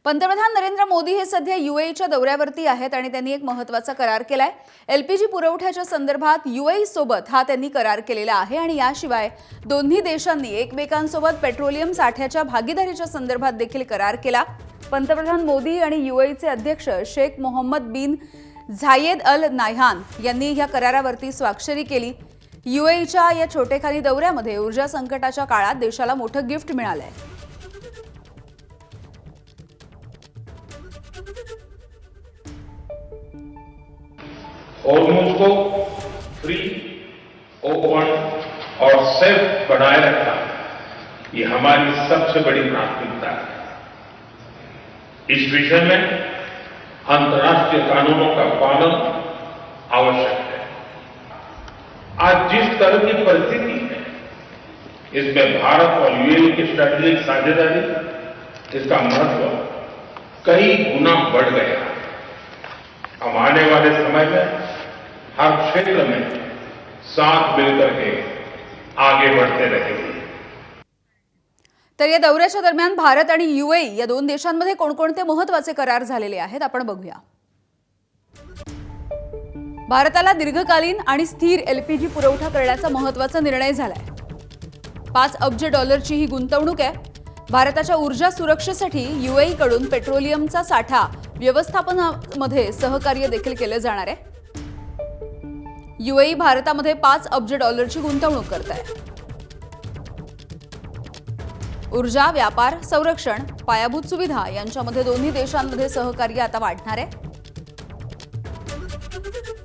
पंतप्रधान नरेंद्र मोदी हे सध्या यूएईच्या दौऱ्यावरती आहेत आणि त्यांनी एक महत्त्वाचा करार केलाय। एलपीजी पुरवठ्याच्या संदर्भात यूएई सोबत हा त्यांनी करार केलेला आहे आणि याशिवाय दोन्ही देशांनी एकमेकांसोबत पेट्रोलियम साठ्याच्या भागीदारीच्या संदर्भात देखील करार केला। पंतप्रधान मोदी आणि यूएईचे अध्यक्ष शेख मोहम्मद बिन झायेद अल नाह्यान यांनी या करारावरती स्वाक्षरी केली। यूएईच्या या छोटेखानी दौऱ्यामध्ये ऊर्जा संकटाच्या काळात देशाला मोठं गिफ्ट मिळालंय। होर्मुज़ को फ्री, ओपन और सेफ बनाए रखना ये हमारी सबसे बड़ी प्राथमिकता है। इस विषय में अंतर्राष्ट्रीय कानूनों का पालन आवश्यक है। आज जिस तरह की परिस्थिति है, इसमें भारत और यूएई की स्ट्रेटेजिक साझेदारी, इसका महत्व कई गुना बढ़ गया है। हम आने वाले समय में हर क्षेत्र में साथ मिलकर के आगे बढ़ते रहेंगे। तर या दौऱ्याच्या दरम्यान भारत आणि यूएई या दोन देशांमध्ये कोणकोणते महत्त्वाचे करार झालेले आहेत आपण बघूया। भारताला दीर्घकालीन आणि स्थिर एलपीजी पुरवठा करण्याचा महत्त्वाचा निर्णय झालाय। 5 अब्ज डॉलरची ही गुंतवणूक आहे। भारताच्या ऊर्जा सुरक्षेसाठी यूएई कडून पेट्रोलियमचा साठा व्यवस्थापनामध्ये सहकार्य देखील केले जाणार आहे। यूएई भारतामध्ये 5 अब्ज डॉलरची गुंतवणूक करत आहे। ऊर्जा, व्यापार, संरक्षण, पायाभूत सुविधा यांच्यामध्ये दोन्ही देशांमध्ये सहकार्य आता वाढणार आहे।